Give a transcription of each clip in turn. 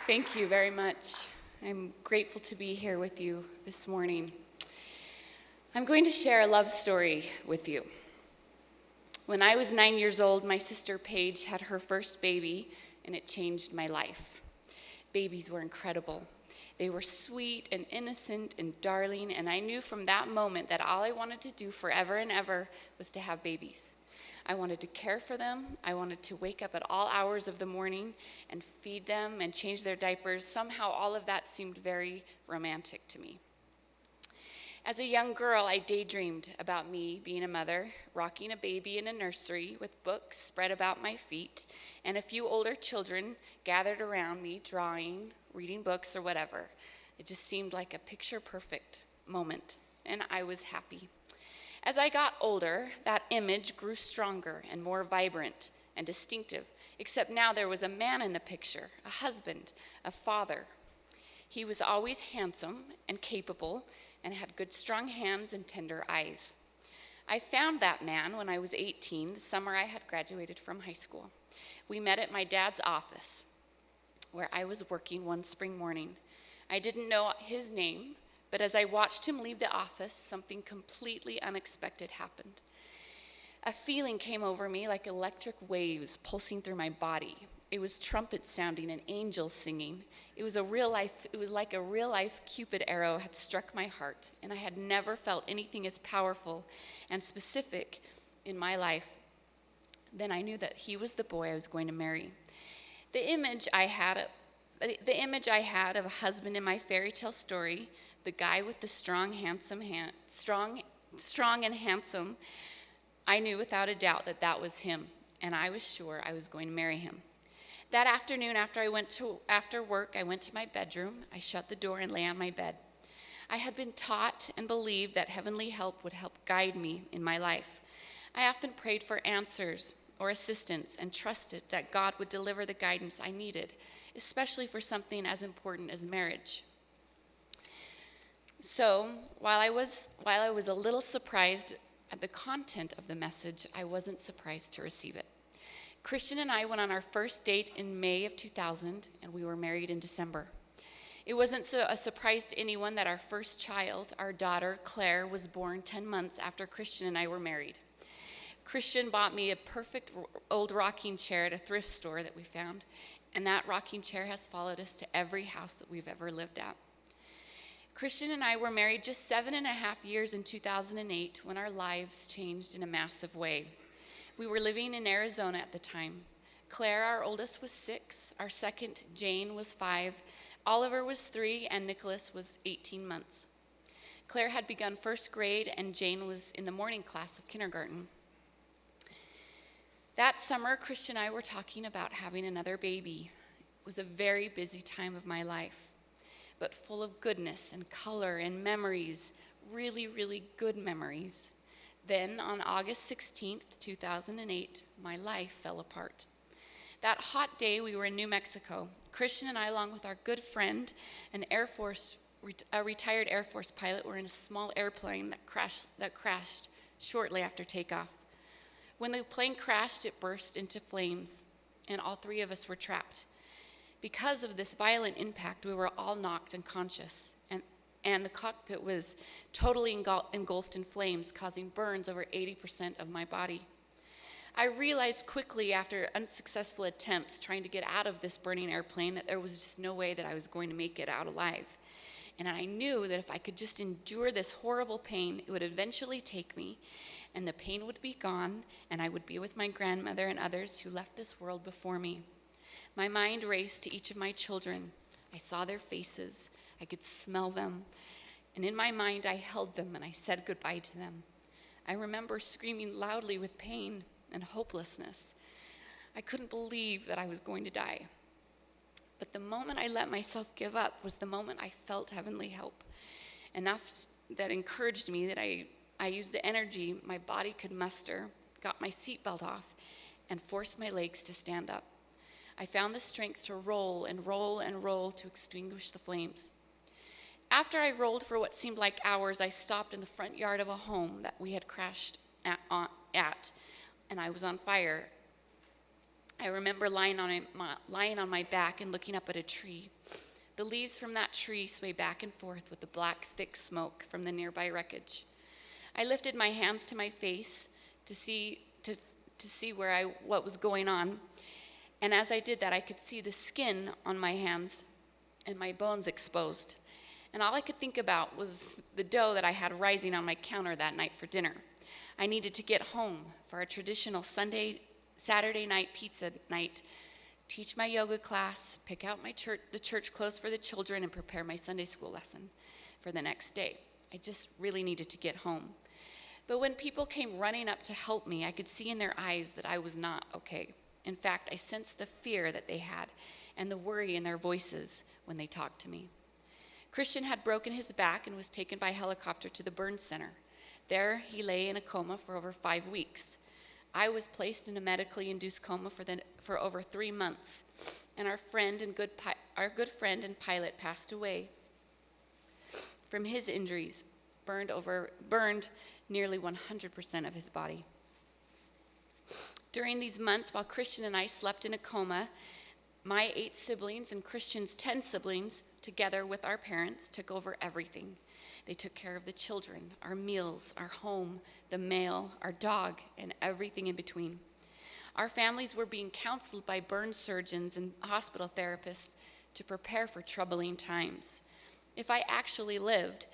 Thank you very much. I'm grateful to be here with you this morning. I'm going to share a love story with you. When I was 9 years old, my sister Paige had her first baby, and it changed my life. Babies were incredible. They were sweet and innocent and darling, and I knew from that moment that all I wanted to do forever and ever was to have babies. I wanted to care for them. I wanted to wake up at all hours of the morning and feed them and change their diapers. Somehow all of that seemed very romantic to me. As a young girl, I daydreamed about me being a mother, rocking a baby in a nursery with books spread about my feet, and a few older children gathered around me, drawing, reading books, or whatever. It just seemed like a picture-perfect moment, and I was happy. As I got older, that image grew stronger and more vibrant and distinctive, except now there was a man in the picture, a husband, a father. He was always handsome and capable and had good, strong hands and tender eyes. I found that man when I was 18, the summer I had graduated from high school. We met at my dad's office, where I was working one spring morning. I didn't know his name, but as I watched him leave the office, something completely unexpected happened. A feeling came over me like electric waves pulsing through my body. It was trumpets sounding and angels singing. It was like a real-life Cupid arrow had struck my heart, and I had never felt anything as powerful and specific in my life. Then I knew that he was the boy I was going to marry. The image I had of a husband in my fairy tale story, the guy with the strong and handsome, I knew without a doubt that that was him, and I was sure I was going to marry him. That afternoon, after work, I went to my bedroom. I shut the door and lay on my bed. I had been taught and believed that heavenly help would help guide me in my life. I often prayed for answers or assistance and trusted that God would deliver the guidance I needed, especially for something as important as marriage. So, while I was a little surprised at the content of the message, I wasn't surprised to receive it. Christian and I went on our first date in May of 2000, and we were married in December. It wasn't a surprise to anyone that our first child, our daughter, Claire, was born 10 months after Christian and I were married. Christian bought me a perfect old rocking chair at a thrift store that we found, and that rocking chair has followed us to every house that we've ever lived at. Christian and I were married just 7.5 years in 2008 when our lives changed in a massive way. We were living in Arizona at the time. Claire, our oldest, was 6. Our second, Jane, was 5. Oliver was 3, and Nicholas was 18 months. Claire had begun first grade, and Jane was in the morning class of kindergarten. That summer, Christian and I were talking about having another baby. It was a very busy time of my life, but full of goodness and color and memories, really, really good memories. Then, on August 16th, 2008, my life fell apart. That hot day, we were in New Mexico. Christian and I, along with our good friend, a retired Air Force pilot, were in a small airplane that crashed shortly after takeoff. When the plane crashed, it burst into flames, and all 3 of us were trapped. Because of this violent impact, we were all knocked unconscious, and the cockpit was totally engulfed in flames, causing burns over 80% of my body. I realized quickly after unsuccessful attempts trying to get out of this burning airplane that there was just no way that I was going to make it out alive. And I knew that if I could just endure this horrible pain, it would eventually take me, and the pain would be gone, and I would be with my grandmother and others who left this world before me. My mind raced to each of my children. I saw their faces. I could smell them. And in my mind, I held them and I said goodbye to them. I remember screaming loudly with pain and hopelessness. I couldn't believe that I was going to die. But the moment I let myself give up was the moment I felt heavenly help. Enough that encouraged me that I used the energy my body could muster, got my seatbelt off, and forced my legs to stand up. I found the strength to roll and roll and roll to extinguish the flames. After I rolled for what seemed like hours, I stopped in the front yard of a home that we had crashed at, and I was on fire. I remember lying on my back and looking up at a tree. The leaves from that tree sway back and forth with the black, thick smoke from the nearby wreckage. I lifted my hands to my face to see what was going on, and as I did that, I could see the skin on my hands and my bones exposed. And all I could think about was the dough that I had rising on my counter that night for dinner. I needed to get home for a traditional Saturday night pizza night, teach my yoga class, pick out the church clothes for the children, and prepare my Sunday school lesson for the next day. I just really needed to get home. But when people came running up to help me, I could see in their eyes that I was not okay. In fact, I sensed the fear that they had and the worry in their voices when they talked to me. Christian had broken his back and was taken by helicopter to the burn center. There, he lay in a coma for over 5 weeks. I was placed in a medically induced coma for over 3 months, and our good friend and pilot passed away from his injuries, burned nearly 100% of his body. During these months, while Christian and I slept in a coma, my 8 siblings and Christian's 10 siblings, together with our parents, took over everything. They took care of the children, our meals, our home, the mail, our dog, and everything in between. Our families were being counseled by burn surgeons and hospital therapists to prepare for troubling times. If I actually lived,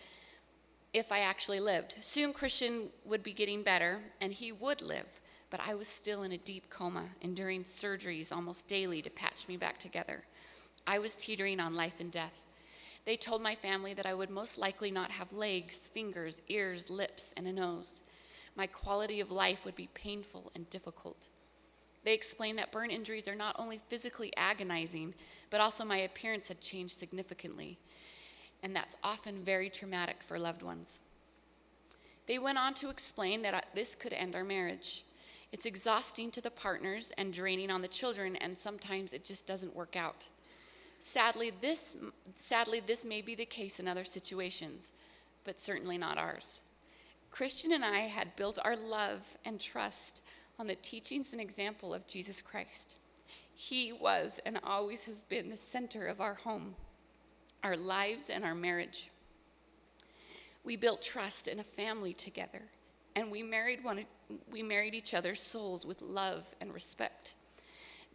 soon Christian would be getting better, and he would live, but I was still in a deep coma, enduring surgeries almost daily to patch me back together. I was teetering on life and death. They told my family that I would most likely not have legs, fingers, ears, lips, and a nose. My quality of life would be painful and difficult. They explained that burn injuries are not only physically agonizing, but also my appearance had changed significantly, and that's often very traumatic for loved ones. They went on to explain that this could end our marriage. It's exhausting to the partners and draining on the children, and sometimes it just doesn't work out. Sadly, this may be the case in other situations, but certainly not ours. Christian and I had built our love and trust on the teachings and example of Jesus Christ. He was and always has been the center of our home, our lives, and our marriage. We built trust in a family together, and we married each other's souls with love and respect.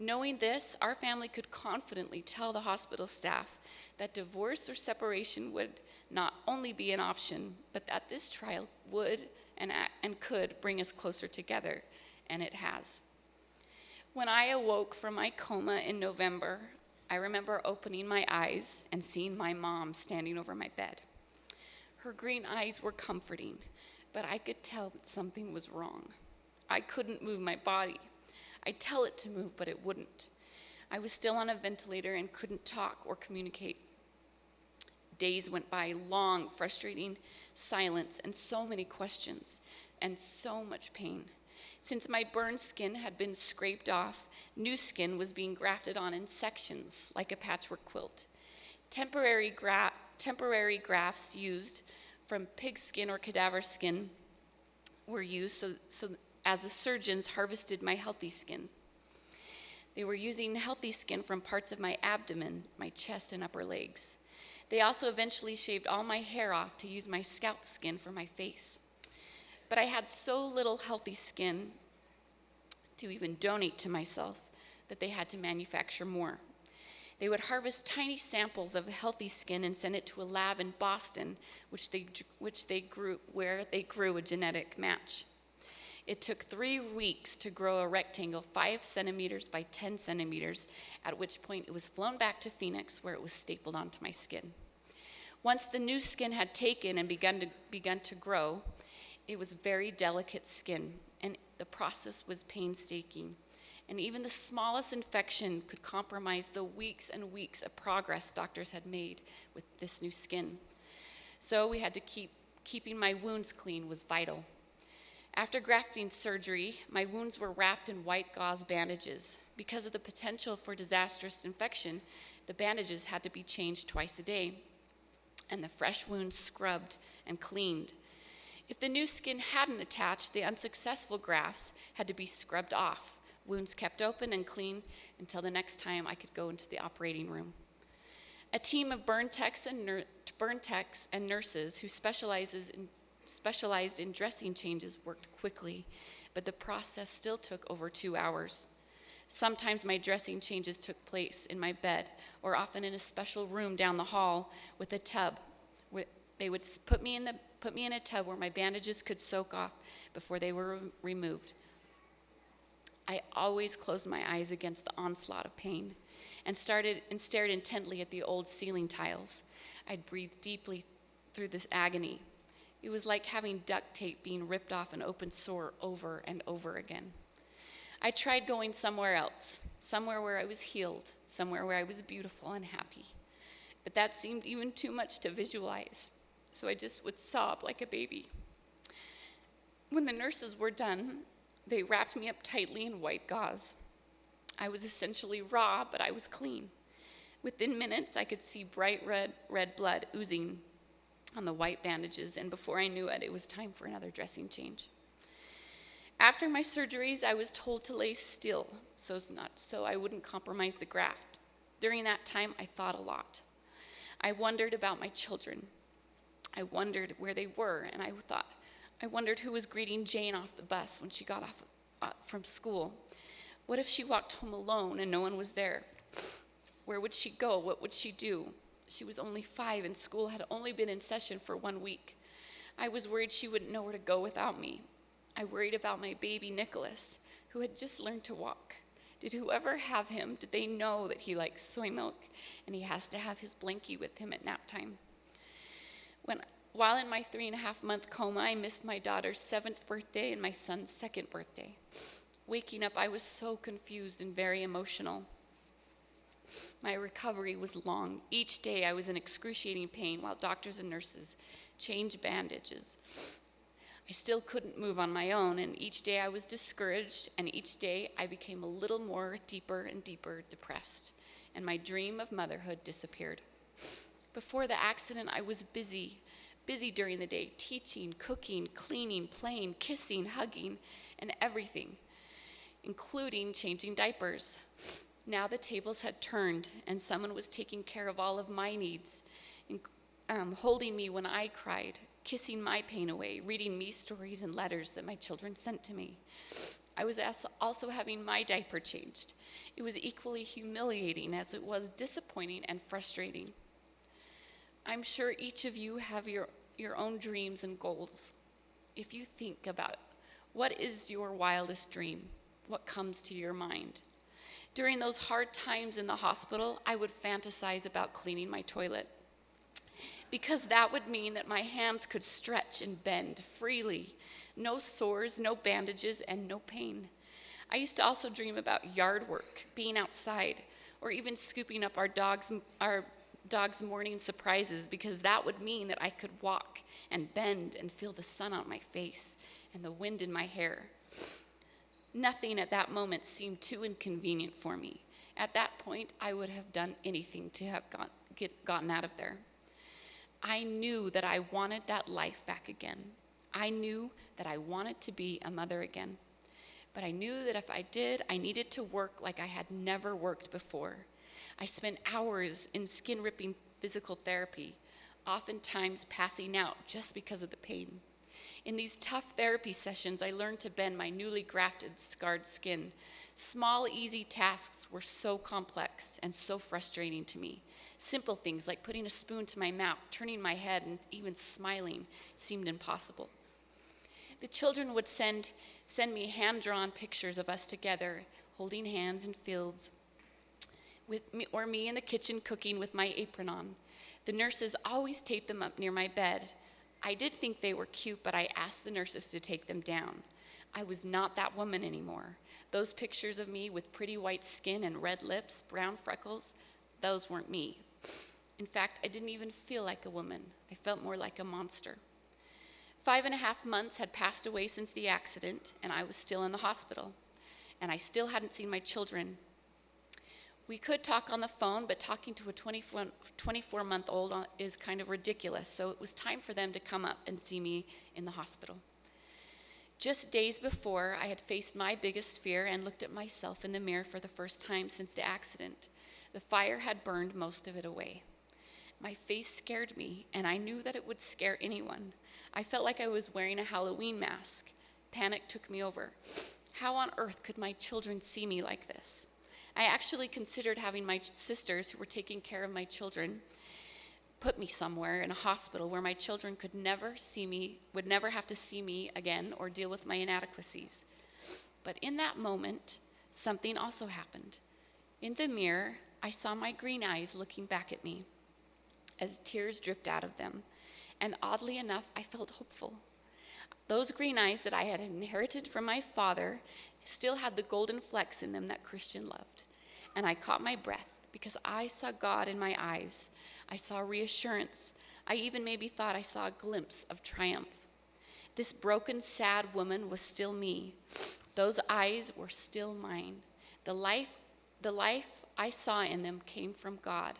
Knowing this, our family could confidently tell the hospital staff that divorce or separation would not only be an option, but that this trial would and could bring us closer together, and it has. When I awoke from my coma in November, I remember opening my eyes and seeing my mom standing over my bed. Her green eyes were comforting, but I could tell that something was wrong. I couldn't move my body. I'd tell it to move, but it wouldn't. I was still on a ventilator and couldn't talk or communicate. Days went by, long, frustrating silence, and so many questions, and so much pain. Since my burned skin had been scraped off, new skin was being grafted on in sections, like a patchwork quilt. Temporary grafts used from pig skin or cadaver skin were used so as the surgeons harvested my healthy skin. They were using healthy skin from parts of my abdomen, my chest, and upper legs. They also eventually shaved all my hair off to use my scalp skin for my face. But I had so little healthy skin to even donate to myself that they had to manufacture more. They would harvest tiny samples of healthy skin and send it to a lab in Boston, where they grew a genetic match. It took 3 weeks to grow a rectangle 5 centimeters by 10 centimeters, at which point it was flown back to Phoenix, where it was stapled onto my skin. Once the new skin had taken and begun to grow, it was very delicate skin, and the process was painstaking. And even the smallest infection could compromise the weeks and weeks of progress doctors had made with this new skin. So we had to keeping my wounds clean was vital. After grafting surgery, my wounds were wrapped in white gauze bandages. Because of the potential for disastrous infection, the bandages had to be changed twice a day, and the fresh wounds scrubbed and cleaned. If the new skin hadn't attached, the unsuccessful grafts had to be scrubbed off, wounds kept open and clean until the next time I could go into the operating room. A team of burn techs and nurses who specialized in dressing changes worked quickly, but the process still took over 2 hours. Sometimes my dressing changes took place in my bed, or often in a special room down the hall with a tub. They would put me in a tub where my bandages could soak off before they were removed. I always closed my eyes against the onslaught of pain and stared intently at the old ceiling tiles. I'd breathe deeply through this agony. It was like having duct tape being ripped off an open sore over and over again. I tried going somewhere else, somewhere where I was healed, somewhere where I was beautiful and happy. But that seemed even too much to visualize, so I just would sob like a baby. When the nurses were done, they wrapped me up tightly in white gauze. I was essentially raw, but I was clean. Within minutes, I could see bright red blood oozing on the white bandages, and before I knew it, it was time for another dressing change. After my surgeries, I was told to lay still so I wouldn't compromise the graft. During that time, I thought a lot. I wondered about my children. I wondered where they were, and I wondered who was greeting Jane off the bus when she got off from school. What if she walked home alone and no one was there? Where would she go? What would she do? She was only 5 and school had only been in session for 1 week. I was worried she wouldn't know where to go without me. I worried about my baby Nicholas, who had just learned to walk. Did whoever have him, did they know that he likes soy milk and he has to have his blankie with him at nap time? While in my 3.5-month coma, I missed my daughter's 7th birthday and my son's 2nd birthday. Waking up, I was so confused and very emotional. My recovery was long. Each day I was in excruciating pain while doctors and nurses changed bandages. I still couldn't move on my own, and each day I was discouraged, and each day I became a little more deeper and deeper depressed, and my dream of motherhood disappeared. Before the accident, I was busy during the day, teaching, cooking, cleaning, playing, kissing, hugging, and everything, including changing diapers. Now the tables had turned, and someone was taking care of all of my needs, holding me when I cried, kissing my pain away, reading me stories and letters that my children sent to me. I was also having my diaper changed. It was equally humiliating as it was disappointing and frustrating. I'm sure each of you have your own dreams and goals. If you think about what is your wildest dream, what comes to your mind? During those hard times in the hospital, I would fantasize about cleaning my toilet, because that would mean that my hands could stretch and bend freely. No sores, no bandages, and no pain. I used to also dream about yard work, being outside, or even scooping up our dog's morning surprises, because that would mean that I could walk and bend and feel the sun on my face and the wind in my hair. Nothing at that moment seemed too inconvenient for me. At that point, I would have done anything to have gotten out of there. I knew that I wanted that life back again. I knew that I wanted to be a mother again. But I knew that if I did, I needed to work like I had never worked before. I spent hours in skin-ripping physical therapy, oftentimes passing out just because of the pain. In these tough therapy sessions, I learned to bend my newly grafted, scarred skin. Small, easy tasks were so complex and so frustrating to me. Simple things like putting a spoon to my mouth, turning my head, and even smiling seemed impossible. The children would send me hand-drawn pictures of us together, holding hands in fields, or me in the kitchen cooking with my apron on. The nurses always taped them up near my bed. I did think they were cute, but I asked the nurses to take them down. I was not that woman anymore. Those pictures of me with pretty white skin and red lips, brown freckles, those weren't me. In fact, I didn't even feel like a woman. I felt more like a monster. 5.5 months had passed away since the accident, and I was still in the hospital, and I still hadn't seen my children. We could talk on the phone, but talking to a 24-month-old is kind of ridiculous, so it was time for them to come up and see me in the hospital. Just days before, I had faced my biggest fear and looked at myself in the mirror for the first time since the accident. The fire had burned most of it away. My face scared me, and I knew that it would scare anyone. I felt like I was wearing a Halloween mask. Panic took me over. How on earth could my children see me like this? I actually considered having my sisters, who were taking care of my children, put me somewhere in a hospital where my children would never have to see me again or deal with my inadequacies. But in that moment, something also happened. In the mirror, I saw my green eyes looking back at me as tears dripped out of them. And oddly enough, I felt hopeful. Those green eyes that I had inherited from my father still had the golden flecks in them that Christian loved. And I caught my breath because I saw God in my eyes. I saw reassurance. I even maybe thought I saw a glimpse of triumph. This broken, sad woman was still me. Those eyes were still mine. The life I saw in them came from God,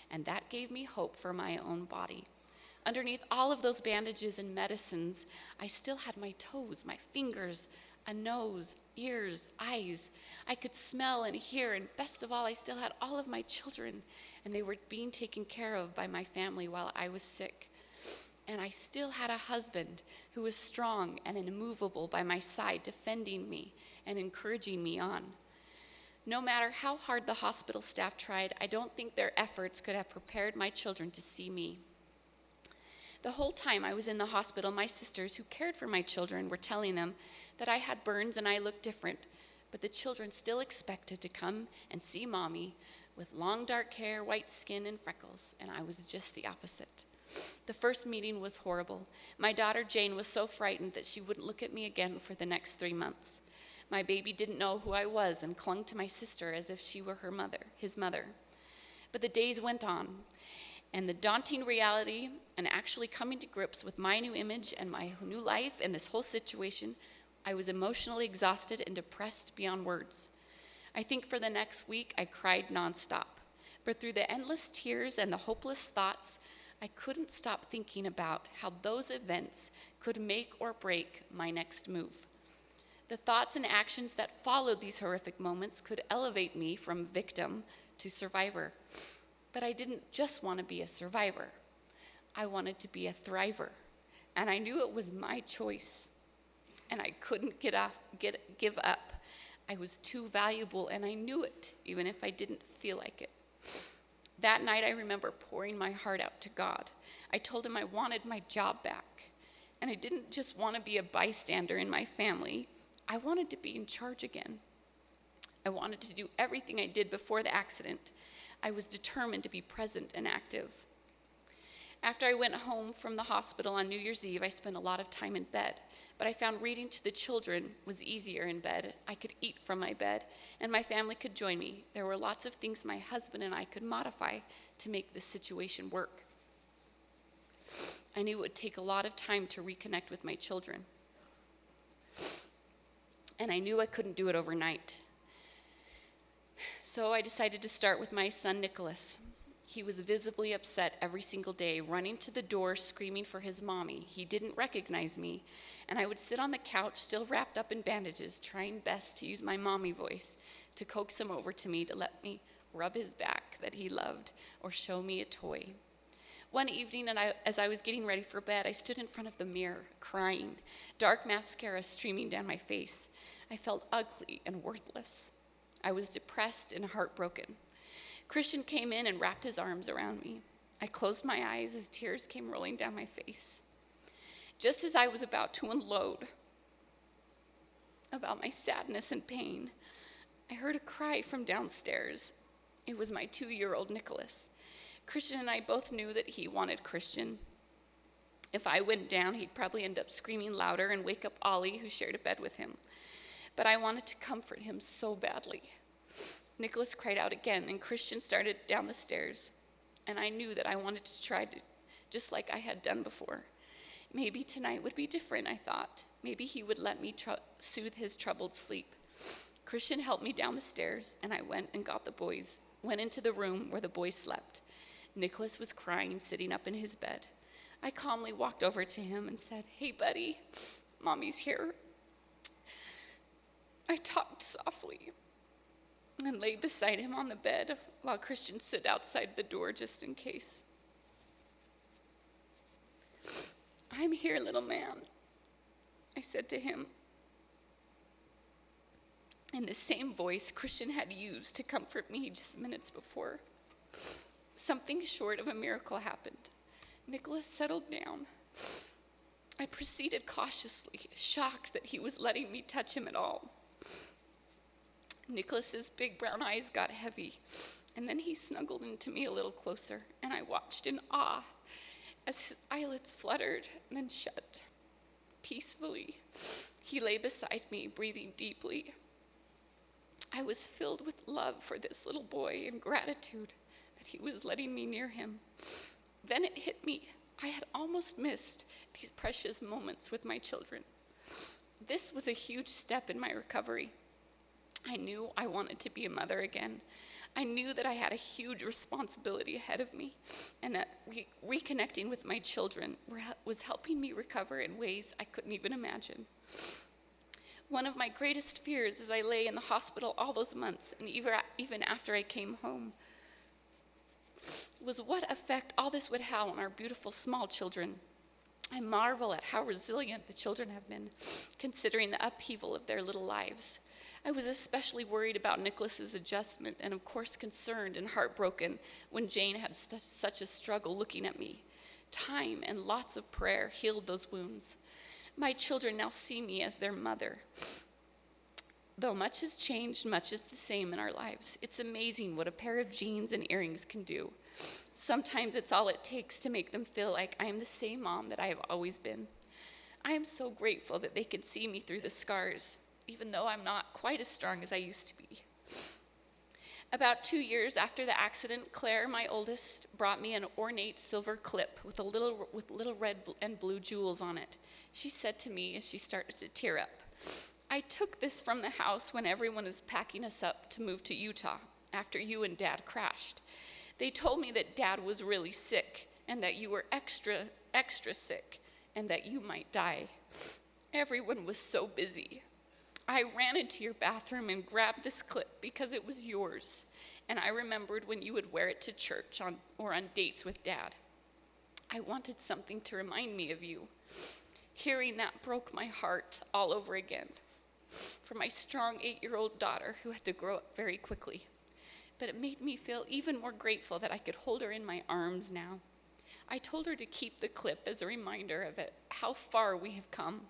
and that gave me hope for my own body. Underneath all of those bandages and medicines, I still had my toes, my fingers, a nose, ears, eyes. I could smell and hear, and best of all, I still had all of my children, and they were being taken care of by my family while I was sick. And I still had a husband who was strong and immovable by my side, defending me and encouraging me on. No matter how hard the hospital staff tried, I don't think their efforts could have prepared my children to see me. The whole time I was in the hospital, my sisters who cared for my children were telling them that I had burns and I looked different, but the children still expected to come and see mommy with long dark hair, white skin, and freckles, and I was just the opposite. The first meeting was horrible. My daughter Jane was so frightened that she wouldn't look at me again for the next 3 months. My baby didn't know who I was and clung to my sister as if she were his mother. But the days went on, and the daunting reality and actually coming to grips with my new image and my new life and this whole situation, I was emotionally exhausted and depressed beyond words. I think for the next week, I cried nonstop. But through the endless tears and the hopeless thoughts, I couldn't stop thinking about how those events could make or break my next move. The thoughts and actions that followed these horrific moments could elevate me from victim to survivor. But I didn't just want to be a survivor. I wanted to be a thriver. And I knew it was my choice. And I couldn't give up. I was too valuable, and I knew it, even if I didn't feel like it. That night, I remember pouring my heart out to God. I told him I wanted my job back. And I didn't just want to be a bystander in my family. I wanted to be in charge again. I wanted to do everything I did before the accident. I was determined to be present and active. After I went home from the hospital on New Year's Eve, I spent a lot of time in bed, but I found reading to the children was easier in bed. I could eat from my bed, and my family could join me. There were lots of things my husband and I could modify to make this situation work. I knew it would take a lot of time to reconnect with my children, and I knew I couldn't do it overnight. So I decided to start with my son, Nicholas. He was visibly upset every single day, running to the door, screaming for his mommy. He didn't recognize me, and I would sit on the couch, still wrapped up in bandages, trying best to use my mommy voice to coax him over to me to let me rub his back that he loved or show me a toy. One evening, as I was getting ready for bed, I stood in front of the mirror, crying, dark mascara streaming down my face. I felt ugly and worthless. I was depressed and heartbroken. Christian came in and wrapped his arms around me. I closed my eyes as tears came rolling down my face. Just as I was about to unload about my sadness and pain, I heard a cry from downstairs. It was my 2-year-old Nicholas. Christian and I both knew that he wanted Christian. If I went down, he'd probably end up screaming louder and wake up Ollie, who shared a bed with him. But I wanted to comfort him so badly. Nicholas cried out again, and Christian started down the stairs. And I knew that I wanted to try to, just like I had done before. Maybe tonight would be different, I thought. Maybe he would let me soothe his troubled sleep. Christian helped me down the stairs, and I went and got the boys, went into the room where the boys slept. Nicholas was crying, sitting up in his bed. I calmly walked over to him and said, "Hey, buddy, Mommy's here." I talked softly and lay beside him on the bed while Christian stood outside the door just in case. "I'm here, little man," I said to him, in the same voice Christian had used to comfort me just minutes before. Something short of a miracle happened. Nicholas settled down. I proceeded cautiously, shocked that he was letting me touch him at all. Nicholas's big brown eyes got heavy, and then he snuggled into me a little closer, and I watched in awe as his eyelids fluttered and then shut. Peacefully, he lay beside me, breathing deeply. I was filled with love for this little boy and gratitude that he was letting me near him. Then it hit me. I had almost missed these precious moments with my children. This was a huge step in my recovery. I knew I wanted to be a mother again. I knew that I had a huge responsibility ahead of me, and that reconnecting with my children was helping me recover in ways I couldn't even imagine. One of my greatest fears as I lay in the hospital all those months, and even after I came home, was what effect all this would have on our beautiful small children. I marvel at how resilient the children have been, considering the upheaval of their little lives. I was especially worried about Nicholas's adjustment, and of course concerned and heartbroken when Jane had such a struggle looking at me. Time and lots of prayer healed those wounds. My children now see me as their mother. Though much has changed, much is the same in our lives. It's amazing what a pair of jeans and earrings can do. Sometimes it's all it takes to make them feel like I am the same mom that I have always been. I am so grateful that they can see me through the scars, even though I'm not quite as strong as I used to be. About 2 years after the accident, Claire, my oldest, brought me an ornate silver clip with little red and blue jewels on it. She said to me as she started to tear up, "I took this from the house when everyone was packing us up to move to Utah after you and Dad crashed. They told me that Dad was really sick and that you were extra sick and that you might die. Everyone was so busy. I ran into your bathroom and grabbed this clip because it was yours, and I remembered when you would wear it to church or on dates with Dad. I wanted something to remind me of you." Hearing that broke my heart all over again for my strong 8-year-old daughter who had to grow up very quickly. But it made me feel even more grateful that I could hold her in my arms now. I told her to keep the clip as a reminder of how far we have come.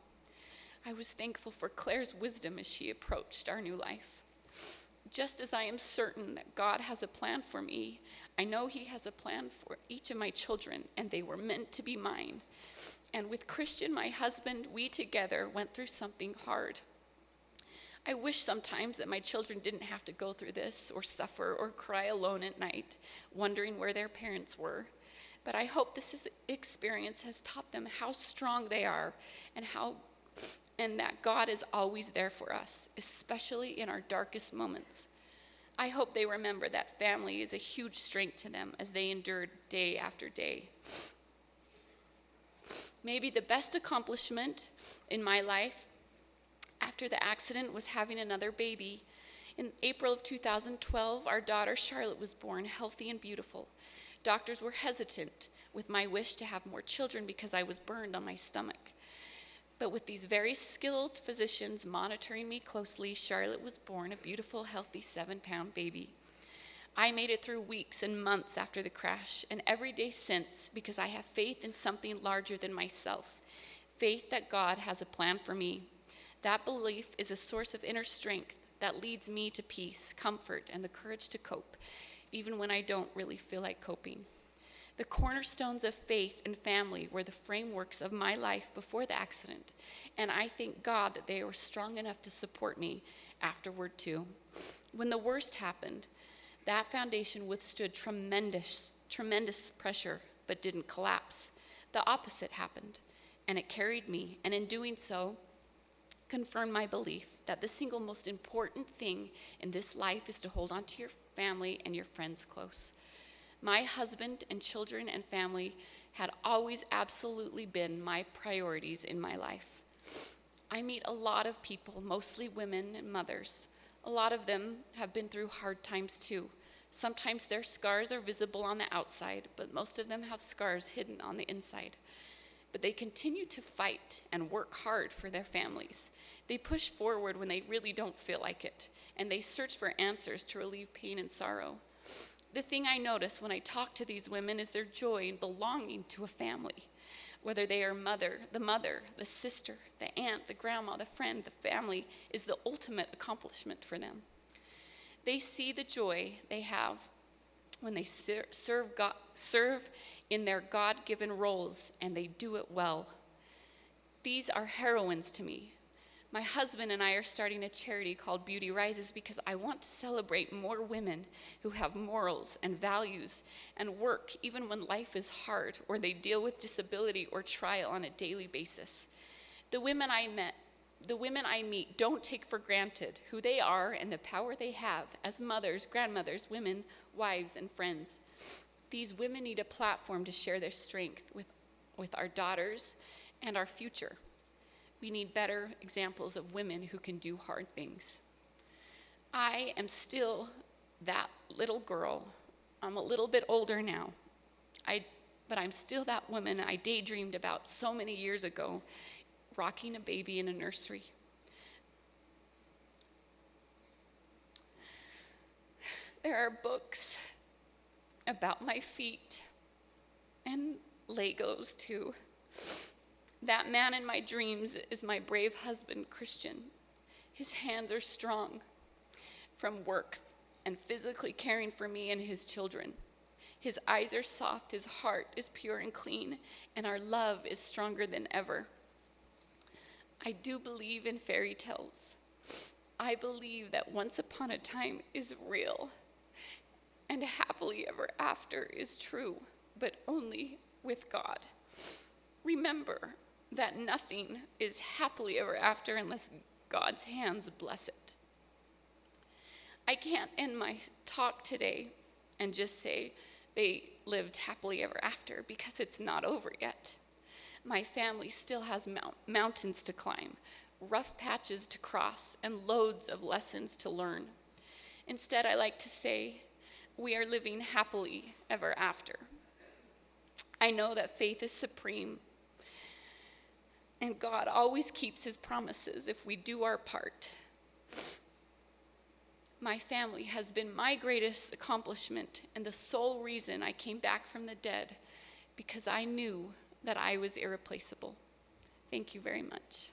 I was thankful for Claire's wisdom as she approached our new life. Just as I am certain that God has a plan for me, I know He has a plan for each of my children, and they were meant to be mine. And with Christian, my husband, we together went through something hard. I wish sometimes that my children didn't have to go through this or suffer or cry alone at night, wondering where their parents were. But I hope this experience has taught them how strong they are and that God is always there for us, especially in our darkest moments. I hope they remember that family is a huge strength to them as they endured day after day. Maybe the best accomplishment in my life after the accident was having another baby. In April of 2012, our daughter Charlotte was born, healthy and beautiful. Doctors were hesitant with my wish to have more children because I was burned on my stomach. But with these very skilled physicians monitoring me closely, Charlotte was born a beautiful, healthy 7-pound baby. I made it through weeks and months after the crash, and every day since, because I have faith in something larger than myself, faith that God has a plan for me. That belief is a source of inner strength that leads me to peace, comfort, and the courage to cope, even when I don't really feel like coping. The cornerstones of faith and family were the frameworks of my life before the accident, and I thank God that they were strong enough to support me afterward too. When the worst happened, that foundation withstood tremendous pressure, but didn't collapse. The opposite happened, and it carried me, and in doing so, confirmed my belief that the single most important thing in this life is to hold on to your family and your friends close. My husband and children and family had always absolutely been my priorities in my life. I meet a lot of people, mostly women and mothers. A lot of them have been through hard times too. Sometimes their scars are visible on the outside, but most of them have scars hidden on the inside. But they continue to fight and work hard for their families. They push forward when they really don't feel like it, and they search for answers to relieve pain and sorrow. The thing I notice when I talk to these women is their joy in belonging to a family. Whether they are the mother, the sister, the aunt, the grandma, the friend, the family is the ultimate accomplishment for them. They see the joy they have when they serve in their God-given roles, and they do it well. These are heroines to me. My husband and I are starting a charity called Beauty Rises because I want to celebrate more women who have morals and values and work even when life is hard or they deal with disability or trial on a daily basis. The women I meet don't take for granted who they are and the power they have as mothers, grandmothers, women, wives, and friends. These women need a platform to share their strength with our daughters and our future. We need better examples of women who can do hard things. I am still that little girl. I'm a little bit older now, but I'm still that woman I daydreamed about so many years ago, rocking a baby in a nursery. There are books about my feet and Legos too. That man in my dreams is my brave husband, Christian. His hands are strong from work and physically caring for me and his children. His eyes are soft, his heart is pure and clean, and our love is stronger than ever. I do believe in fairy tales. I believe that once upon a time is real, and happily ever after is true, but only with God. Remember that nothing is happily ever after unless God's hands bless it. I can't end my talk today and just say they lived happily ever after because it's not over yet. My family still has mountains to climb, rough patches to cross, and loads of lessons to learn. Instead, I like to say, we are living happily ever after. I know that faith is supreme, and God always keeps his promises if we do our part. My family has been my greatest accomplishment and the sole reason I came back from the dead, because I knew that I was irreplaceable. Thank you very much.